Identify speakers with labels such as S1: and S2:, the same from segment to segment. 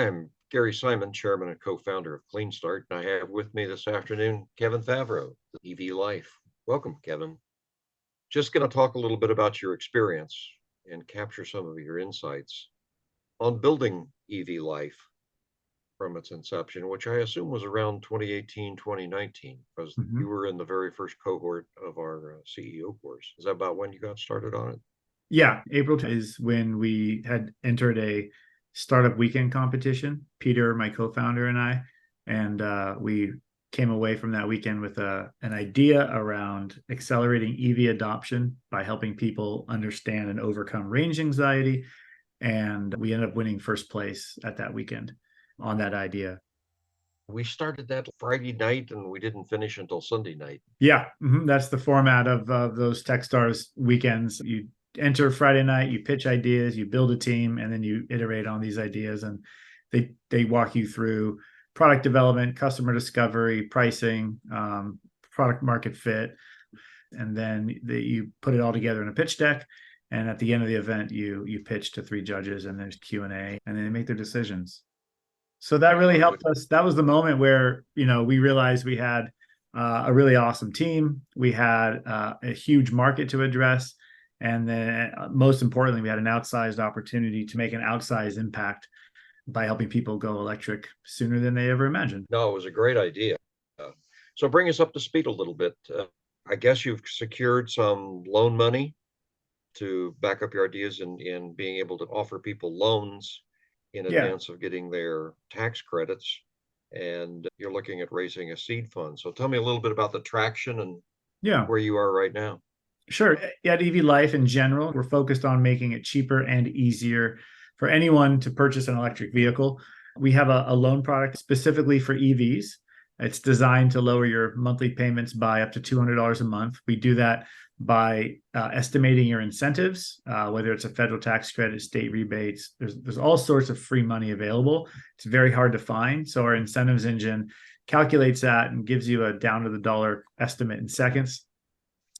S1: Hi, I'm Gary Simon, Chairman and co-founder of Clean Start, and I have with me this afternoon Kevin Favreau, EV Life. Welcome, Kevin. Just going to talk a little bit about your experience and capture some of your insights on building EV Life from its inception, which I assume was around 2018, 2019, because
S2: Mhm.
S1: you were in the very first cohort of our CEO course. Is that about when you got started on it?
S2: Yeah, April is when we had entered a startup weekend competition, Peter, my co-founder, and I, and we came away from that weekend with an idea around accelerating EV adoption by helping people understand and overcome range anxiety. And we ended up winning first place at that weekend on that idea.
S1: We started that Friday night and we didn't finish until Sunday night.
S2: Yeah, that's the format of those Techstars weekends. You enter Friday night, you pitch ideas, you build a team, and then you iterate on these ideas. And they walk you through product development, customer discovery, pricing, product market fit, and then you put it all together in a pitch deck. And at the end of the event, you pitch to three judges, and there's Q&A, and then they make their decisions. So that really helped us. That was the moment where, we realized we had a really awesome team. We had a huge market to address. And then most importantly, we had an outsized opportunity to make an outsized impact by helping people go electric sooner than they ever imagined.
S1: No, it was a great idea. So bring us up to speed a little bit. I guess you've secured some loan money to back up your ideas in being able to offer people loans in
S2: Yeah.
S1: advance of getting their tax credits. And you're looking at raising a seed fund. So tell me a little bit about the traction and
S2: Yeah.
S1: where you are right now.
S2: Sure. At EV Life in general, we're focused on making it cheaper and easier for anyone to purchase an electric vehicle. We have a loan product specifically for EVs. It's designed to lower your monthly payments by up to $200 a month. We do that by estimating your incentives, whether it's a federal tax credit, state rebates. There's all sorts of free money available. It's very hard to find. So our incentives engine calculates that and gives you a down to the dollar estimate in seconds.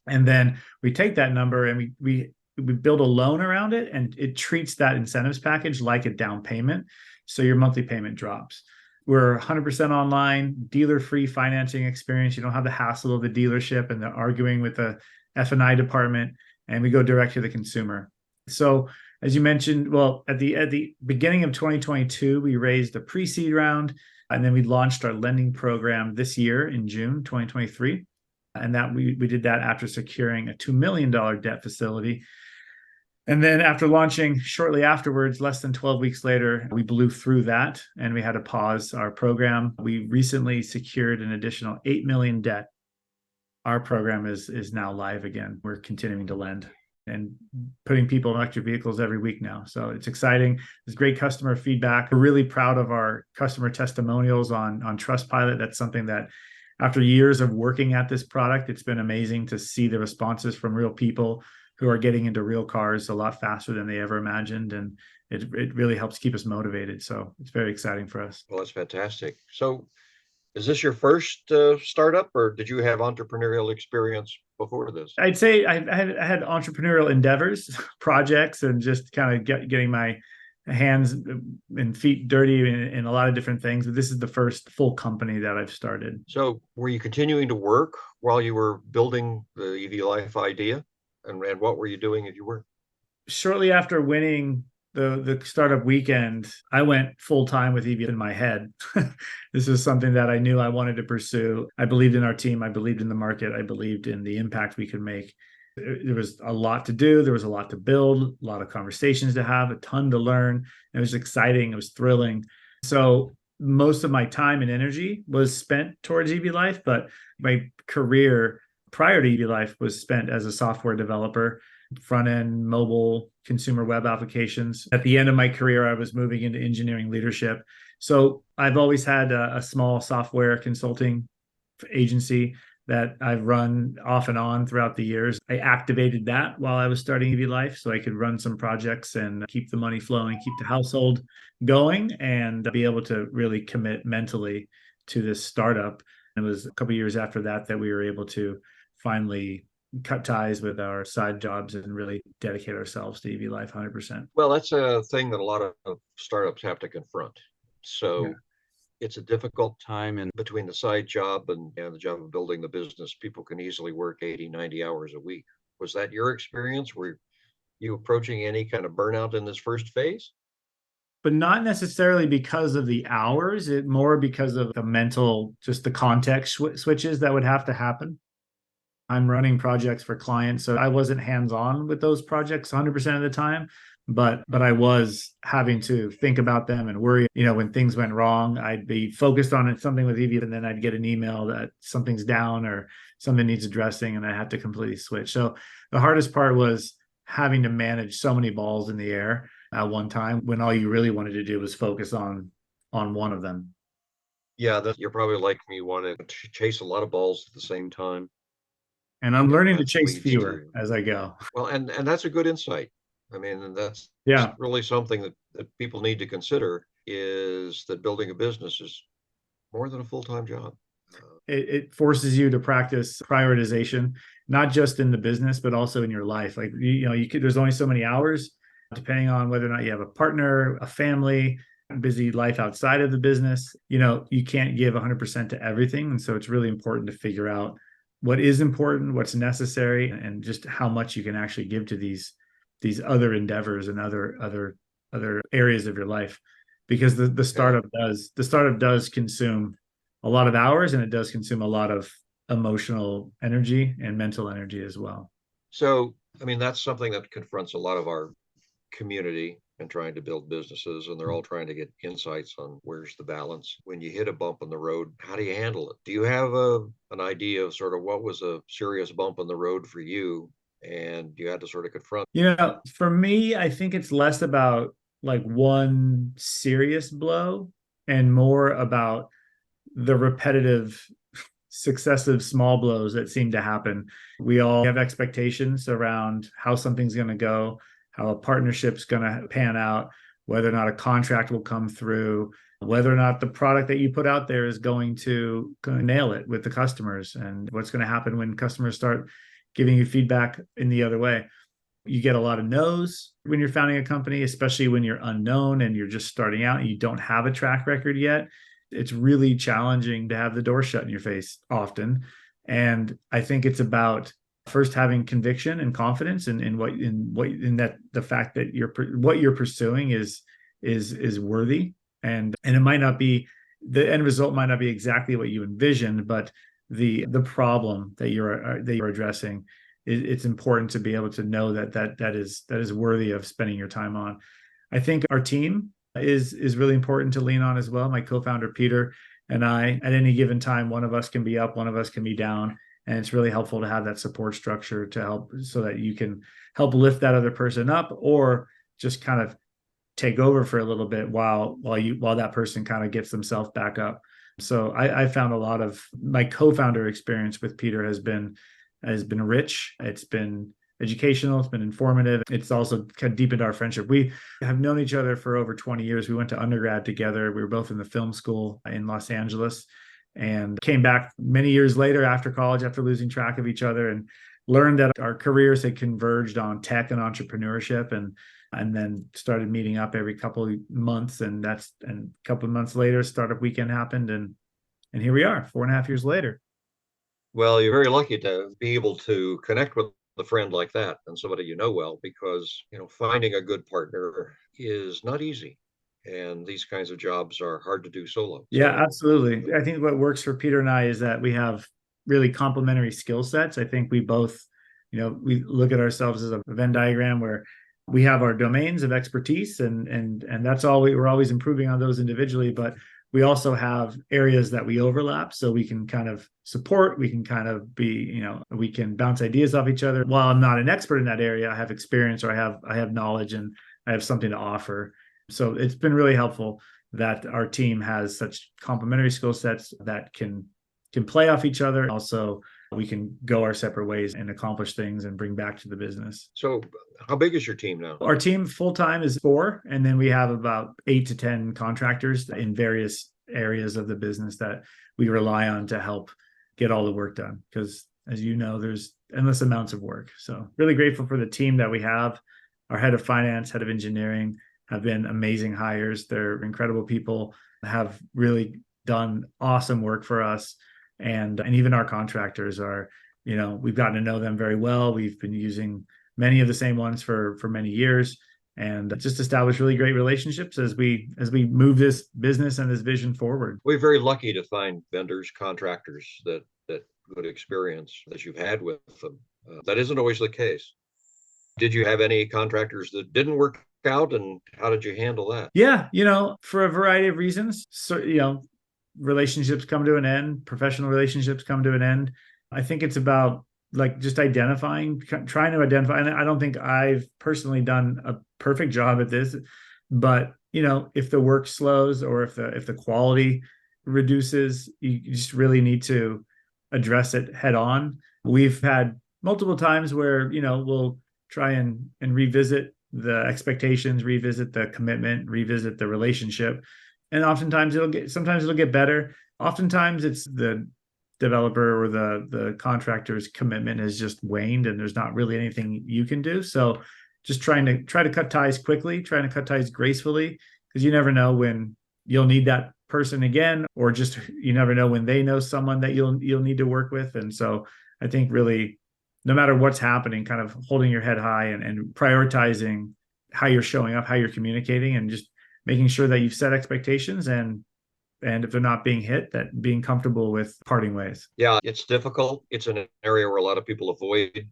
S2: And then we take that number and we build a loan around it, and it treats that incentives package like a down payment. So your monthly payment drops. We're 100% online, dealer-free financing experience. You don't have the hassle of the dealership and the arguing with the F&I department, and we go direct to the consumer. So as you mentioned, well, at the beginning of 2022, we raised a pre-seed round, and then we launched our lending program this year in June 2023. And that we did that after securing a $2 million debt facility. And then after launching shortly afterwards, less than 12 weeks later, we blew through that and we had to pause our program. We recently secured an additional 8 million debt. Our program is now live again. We're continuing to lend and putting people in electric vehicles every week now. So it's exciting. There's great customer feedback. We're really proud of our customer testimonials on Trustpilot. That's something that after years of working at this product, it's been amazing to see the responses from real people who are getting into real cars a lot faster than they ever imagined. And it really helps keep us motivated. So it's very exciting for us.
S1: Well, that's fantastic. So is this your first startup, or did you have entrepreneurial experience before this?
S2: I'd say I had entrepreneurial endeavors, projects, and just kind of getting my hands and feet dirty in a lot of different things. But this is the first full company that I've started.
S1: So were you continuing to work while you were building the EV Life idea? And what were you doing if you were?
S2: Shortly after winning the startup weekend, I went full time with EV in my head. This is something that I knew I wanted to pursue. I believed in our team. I believed in the market. I believed in the impact we could make. There was a lot to do. There was a lot to build, a lot of conversations to have, a ton to learn. It was exciting. It was thrilling. So most of my time and energy was spent towards EV Life, but my career prior to EV Life was spent as a software developer, front end, mobile, consumer web applications. At the end of my career, I was moving into engineering leadership. So I've always had a small software consulting agency that I've run off and on throughout the years. I activated that while I was starting EV Life so I could run some projects and keep the money flowing, keep the household going, and be able to really commit mentally to this startup. It was a couple of years after that that we were able to finally cut ties with our side jobs and really dedicate ourselves to EV Life 100%.
S1: Well, that's a thing that a lot of startups have to confront. So it's a difficult time in between the side job and the job of building the business. People can easily work 80, 90 hours a week. Was that your experience? Were you approaching any kind of burnout in this first phase?
S2: But not necessarily because of the hours, it more because of the mental, just the context switches that would have to happen. I'm running projects for clients, so I wasn't hands-on with those projects 100% of the time, but I was having to think about them and worry. When things went wrong, I'd be focused on it, something with Evie, and then I'd get an email that something's down or something needs addressing, and I had to completely switch. So the hardest part was having to manage so many balls in the air at one time when all you really wanted to do was focus on one of them.
S1: Yeah, that you're probably like me, want to chase a lot of balls at the same time.
S2: And I'm
S1: And
S2: learning to
S1: that
S2: chase
S1: leads
S2: fewer
S1: to,
S2: as I go.
S1: well, and that's a good insight. I mean, and that's
S2: Yeah.
S1: really something that people need to consider, is that building a business is more than a full-time job.
S2: It forces you to practice prioritization, not just in the business, but also in your life. Like, there's only so many hours, depending on whether or not you have a partner, a family, busy life outside of the business. You can't give 100% to everything. And so it's really important to figure out what is important, what's necessary, and just how much you can actually give to these other endeavors and other areas of your life. Because
S1: Yeah.
S2: the startup does consume a lot of hours, and it does consume a lot of emotional energy and mental energy as well.
S1: So, I mean, that's something that confronts a lot of our community and trying to build businesses, and they're all trying to get insights on where's the balance. When you hit a bump in the road, how do you handle it? Do you have an idea of sort of what was a serious bump in the road for you and you had to sort of confront?
S2: For me, I think it's less about like one serious blow and more about the repetitive successive small blows that seem to happen. We all have expectations around how something's going to go, how a partnership's going to pan out, whether or not a contract will come through, whether or not the product that you put out there is going to nail it with the customers, and what's going to happen when customers start giving you feedback in the other way. You get a lot of no's when you're founding a company, especially when you're unknown and you're just starting out and you don't have a track record yet. It's really challenging to have the door shut in your face often. And I think it's about first having conviction and confidence in that the fact that what you're pursuing is worthy, and it might not be, the end result might not be exactly what you envisioned, but the problem that you're addressing, it's important to be able to know that is worthy of spending your time on. I think our team is really important to lean on as well. My co-founder Peter and I, at any given time, one of us can be up, one of us can be down, and it's really helpful to have that support structure to help, so that you can help lift that other person up, or just kind of take over for a little bit while that person kind of gets themselves back up. So I found a lot of my co-founder experience with Peter has been rich. It's been educational. It's been informative. It's also kind of deepened our friendship. We have known each other for over 20 years. We went to undergrad together. We were both in the film school in Los Angeles, and came back many years later after college, after losing track of each other, and learned that our careers had converged on tech and entrepreneurship, and then started meeting up every couple of months. And a couple of months later, Startup Weekend happened, and here we are 4.5 years later.
S1: Well, you're very lucky to be able to connect with a friend like that and somebody you know well, because finding a good partner is not easy, and these kinds of jobs are hard to do solo.
S2: Yeah,
S1: So
S2: absolutely. I think what works for Peter and I is that we have really complementary skill sets. I think we both, we look at ourselves as a Venn diagram where we have our domains of expertise, and that's all we're always improving on those individually, but we also have areas that we overlap, so we can kind of support, we can kind of be, we can bounce ideas off each other. While I'm not an expert in that area, I have experience, or I have knowledge, and I have something to offer. So it's been really helpful that our team has such complementary skill sets that can play off each other. Also, we can go our separate ways and accomplish things and bring back to the business.
S1: So how big is your team now?
S2: Our team full time is 4, and then we have about 8 to 10 contractors in various areas of the business that we rely on to help get all the work done. Because as you know, there's endless amounts of work. So really grateful for the team that we have. Our head of finance, head of engineering have been amazing hires. They're incredible people. have really done awesome work for us. And even our contractors are, we've gotten to know them very well. We've been using many of the same ones for many years, and just establish really great relationships as we move this business and this vision forward.
S1: We're very lucky to find vendors, contractors that good experience that you've had with them. That isn't always the case. Did you have any contractors that didn't work out, and how did you handle that?
S2: Yeah, for a variety of reasons. So, relationships come to an end, professional relationships come to an end. I think it's about like just trying to identify. And I don't think I've personally done a perfect job at this, but if the work slows or if the quality reduces, you just really need to address it head on. We've had multiple times where we'll try and revisit the expectations, revisit the commitment, revisit the relationship, and sometimes it'll get better. Oftentimes it's the developer or the contractor's commitment has just waned and there's not really anything you can do. So just try to cut ties quickly, trying to cut ties gracefully, because you never know when you'll need that person again, or just you never know when they know someone that you'll need to work with. And so I think really, no matter what's happening, kind of holding your head high and prioritizing how you're showing up, how you're communicating, and just making sure that you've set expectations, and if they're not being hit, that being comfortable with parting ways.
S1: Yeah, it's difficult. It's an area where a lot of people avoid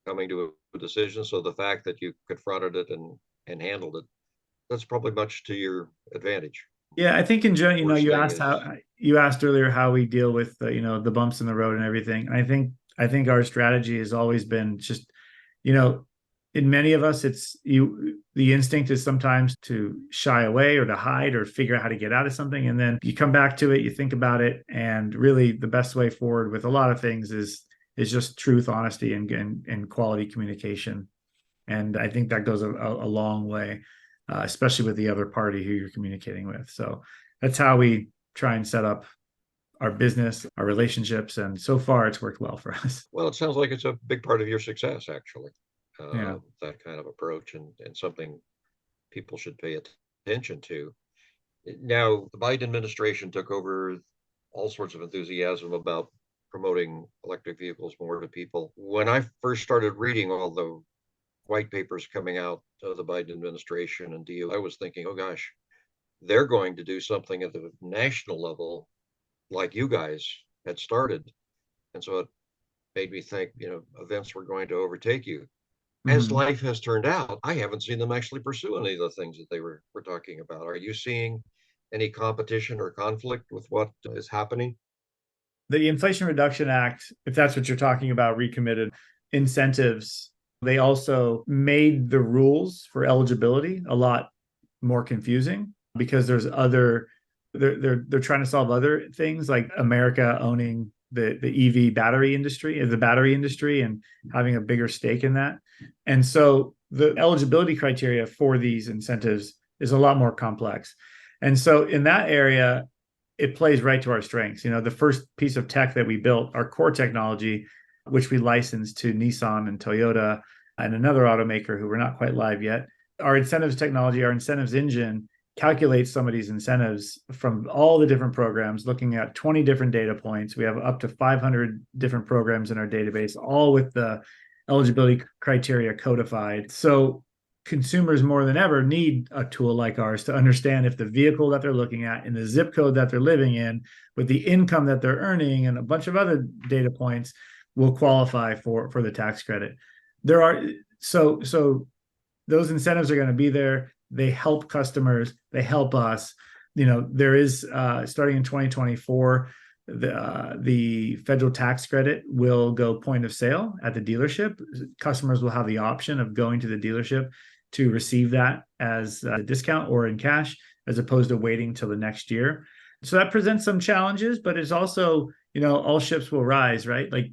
S1: coming to a decision. So the fact that you confronted it and handled it, that's probably much to your advantage.
S2: Yeah, I think in general,
S1: Worst thing
S2: you asked earlier how we deal with the bumps in the road and everything. I think our strategy has always been just, in many of us, the instinct is sometimes to shy away or to hide or figure out how to get out of something. And then you come back to it, you think about it. And really the best way forward with a lot of things is just truth, honesty, and quality communication. And I think that goes a long way, especially with the other party who you're communicating with. So that's how we try and set up our business, our relationships. And so far it's worked well for us.
S1: Well, it sounds like it's a big part of your success, actually.
S2: Yeah.
S1: That kind of approach, and something people should pay attention to. Now, the Biden administration took over all sorts of enthusiasm about promoting electric vehicles more to people. When I first started reading all the white papers coming out of the Biden administration and DOE, I was thinking, oh gosh, they're going to do something at the national level like you guys had started. And so it made me think, events were going to overtake you. As
S2: Mm-hmm.
S1: life has turned out, I haven't seen them actually pursue any of the things that they were talking about. Are you seeing any competition or conflict with what is happening?
S2: The Inflation Reduction Act, if that's what you're talking about, recommitted incentives. They also made the rules for eligibility a lot more confusing because they're trying to solve other things like America owning the EV battery industry, the battery industry, and having a bigger stake in that. And so the eligibility criteria for these incentives is a lot more complex. And so in that area, it plays right to our strengths. The first piece of tech that we built, our core technology, which we licensed to Nissan and Toyota and another automaker who we're not quite live yet. Our incentives technology, our incentives engine calculates some of these incentives from all the different programs, looking at 20 different data points. We have up to 500 different programs in our database, all with the eligibility criteria codified. So consumers more than ever need a tool like ours to understand if the vehicle that they're looking at in the zip code that they're living in with the income that they're earning and a bunch of other data points will qualify for the tax credit. So those incentives are going to be there. They help customers. They help us. There is starting in 2024, the federal tax credit will go point of sale at the dealership. Customers will have the option of going to the dealership to receive that as a discount or in cash, as opposed to waiting till the next year. So that presents some challenges, but it's also, all ships will rise, right? Like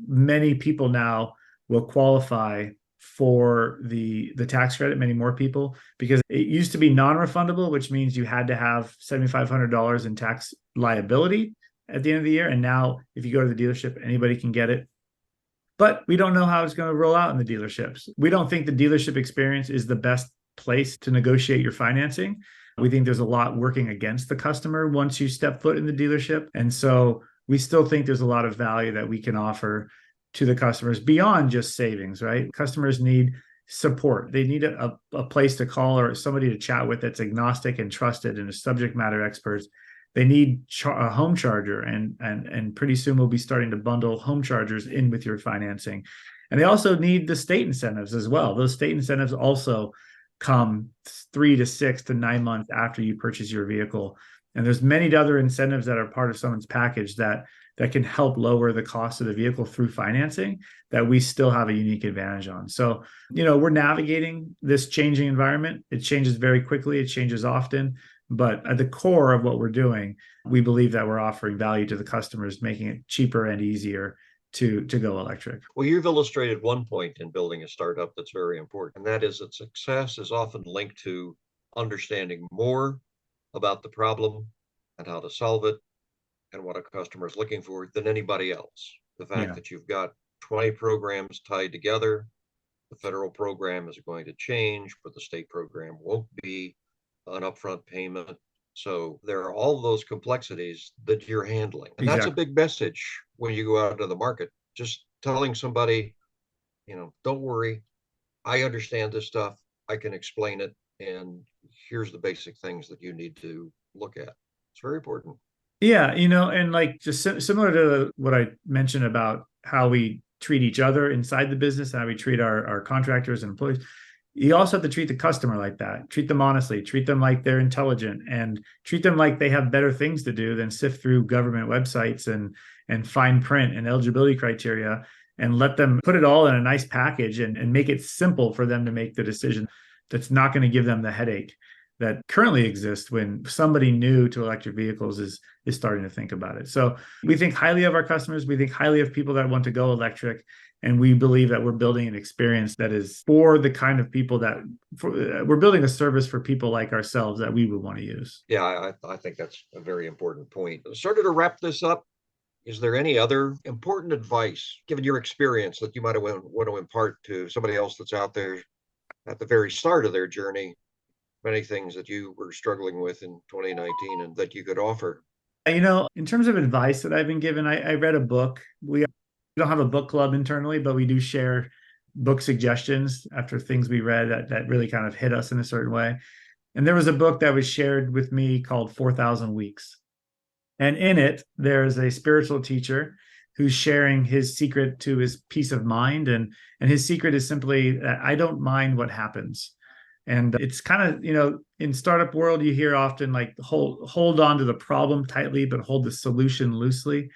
S2: many people now will qualify for the tax credit, many more people, because it used to be non-refundable, which means you had to have $7,500 in tax liability at the end of the year. And now if you go to the dealership, anybody can get it. But we don't know how it's going to roll out in the dealerships. We don't think the dealership experience is the best place to negotiate your financing. We think there's a lot working against the customer once you step foot in the dealership. And so we still think there's a lot of value that we can offer to the customers beyond just savings, right? Customers need support. They need a place to call or somebody to chat with that's agnostic and trusted and a subject matter experts. They need a home charger, and pretty soon we'll be starting to bundle home chargers in with your financing. And they also need the state incentives as well. Those state incentives also come 3 to 6 to 9 months after you purchase your vehicle. And there's many other incentives that are part of someone's package that can help lower the cost of the vehicle through financing that we still have a unique advantage on. So, we're navigating this changing environment. It changes very quickly. It changes often. But at the core of what we're doing, we believe that we're offering value to the customers, making it cheaper and easier to go electric.
S1: Well, you've illustrated one point in building a startup that's very important, and that is that success is often linked to understanding more about the problem and how to solve it and what a customer is looking for than anybody else. The fact that you've got 20 programs tied together, the federal program is going to change, but the state program won't be an upfront payment. So there are all those complexities that you're handling. And that's a big message when you go out into the market. Just telling somebody, don't worry, I understand this stuff. I can explain it. And here's the basic things that you need to look at. It's very important.
S2: Yeah, and like just similar to what I mentioned about how we treat each other inside the business, how we treat our contractors and employees, you also have to treat the customer like that. Treat them honestly, treat them like they're intelligent, and treat them like they have better things to do than sift through government websites and fine print and eligibility criteria, and let them put it all in a nice package and make it simple for them to make the decision that's not going to give them the headache that currently exists when somebody new to electric vehicles is starting to think about it. So we think highly of our customers. We think highly of people that want to go electric. And we believe that we're building an experience that is for the kind of people we're building a service for people like ourselves that we would want to use.
S1: Yeah, I think that's a very important point. Sort of to wrap this up, is there any other important advice, given your experience, that you might want to impart to somebody else that's out there at the very start of their journey? Many things that you were struggling with in 2019 and that you could offer?
S2: In terms of advice that I've been given, I read a book. We don't have a book club internally, but we do share book suggestions after things we read that really kind of hit us in a certain way. And there was a book that was shared with me called 4,000 Weeks. And in it, there's a spiritual teacher who's sharing his secret to his peace of mind. And his secret is simply that I don't mind what happens. And it's kind of, in startup world, you hear often like hold on to the problem tightly, but hold the solution loosely.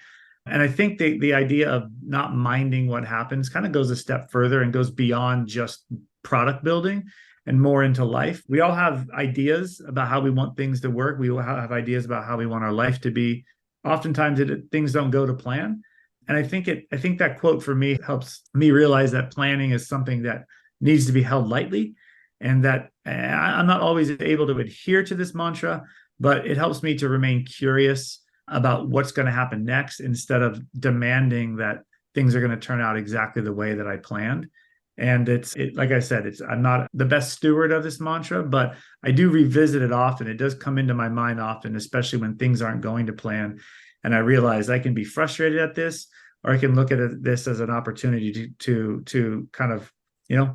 S2: And I think the idea of not minding what happens kind of goes a step further and goes beyond just product building and more into life. We all have ideas about how we want things to work. We all have ideas about how we want our life to be. Oftentimes things don't go to plan. And I think that quote for me helps me realize that planning is something that needs to be held lightly, and that I'm not always able to adhere to this mantra, but it helps me to remain curious about what's going to happen next instead of demanding that things are going to turn out exactly the way that I planned. And like I said, I'm not the best steward of this mantra, but I do revisit it often. It does come into my mind often, especially when things aren't going to plan. And I realize I can be frustrated at this, or I can look at this as an opportunity to kind of,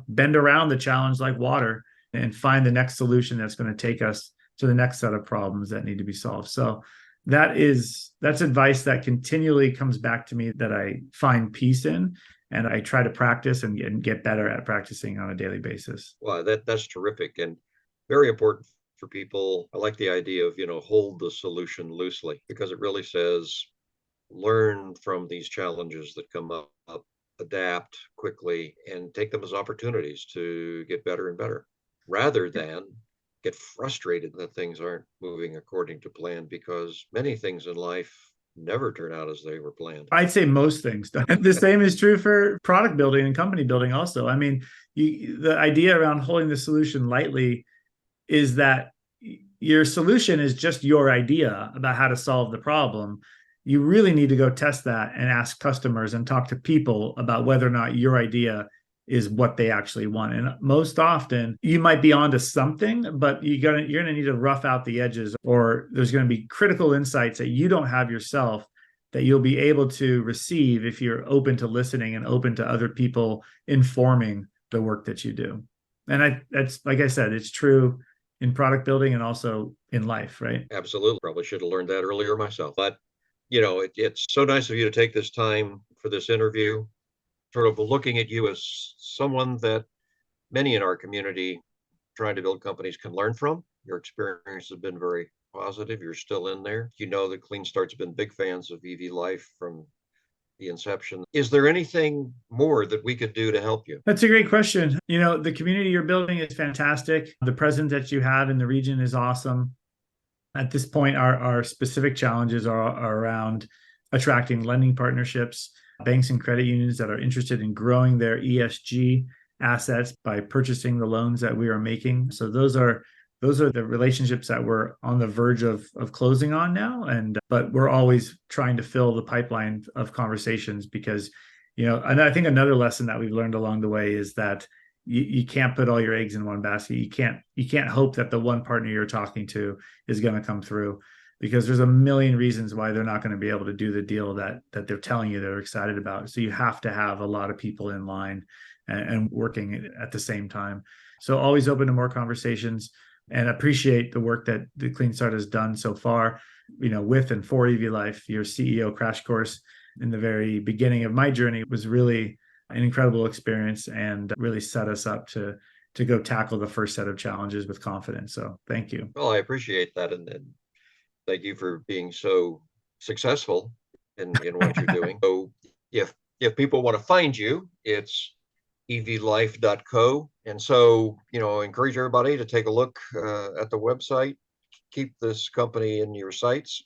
S2: bend around the challenge like water and find the next solution that's going to take us to the next set of problems that need to be solved. So that's advice that continually comes back to me that I find peace in, and I try to practice and get better at practicing on a daily basis.
S1: Well, that's terrific and very important for people. I like the idea of, hold the solution loosely, because it really says learn from these challenges that come up, adapt quickly, and take them as opportunities to get better and better, rather than get frustrated that things aren't moving according to plan, because many things in life never turn out as they were planned.
S2: I'd say most things. The same is true for product building and company building also. I mean, the idea around holding the solution lightly is that your solution is just your idea about how to solve the problem. You really need to go test that and ask customers and talk to people about whether or not your idea is what they actually want. And most often you might be onto something, but you're gonna need to rough out the edges, or there's going to be critical insights that you don't have yourself that you'll be able to receive if you're open to listening and open to other people informing the work that you do. And that's, like I said, it's true in product building and also in life, right?
S1: Absolutely. Probably should have learned that earlier myself. But, it's so nice of you to take this time for this interview, sort of looking at you as someone that many in our community trying to build companies can learn from. Your experience has been very positive. You're still in there. You know that Clean Start's been big fans of EV Life from the inception. Is there anything more that we could do to help you?
S2: That's a great question. The community you're building is fantastic. The presence that you have in the region is awesome. At this point, our specific challenges are around attracting lending partnerships, banks and credit unions that are interested in growing their ESG assets by purchasing the loans that we are making. So those are the relationships that we're on the verge of closing on now. But we're always trying to fill the pipeline of conversations because, and I think another lesson that we've learned along the way is that you can't put all your eggs in one basket. You can't hope that the one partner you're talking to is going to come through, because there's a million reasons why they're not going to be able to do the deal that they're telling you they're excited about. So you have to have a lot of people in line and working at the same time. So always open to more conversations, and appreciate the work that the Clean Start has done so far, with and for EV Life. Your CEO crash course in the very beginning of my journey was really an incredible experience and really set us up to go tackle the first set of challenges with confidence. So thank you.
S1: Well, I appreciate that. And thank you for being so successful in what you're doing. So if people want to find you, it's evlife.co. And so, encourage everybody to take a look at the website, keep this company in your sights,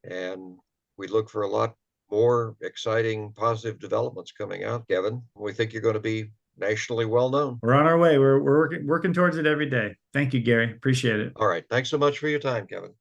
S1: and we look for a lot more exciting, positive developments coming out, Kevin. We think you're going to be nationally well known.
S2: We're on our way. We're working towards it every day. Thank you, Gary. Appreciate it.
S1: All right. Thanks so much for your time, Kevin.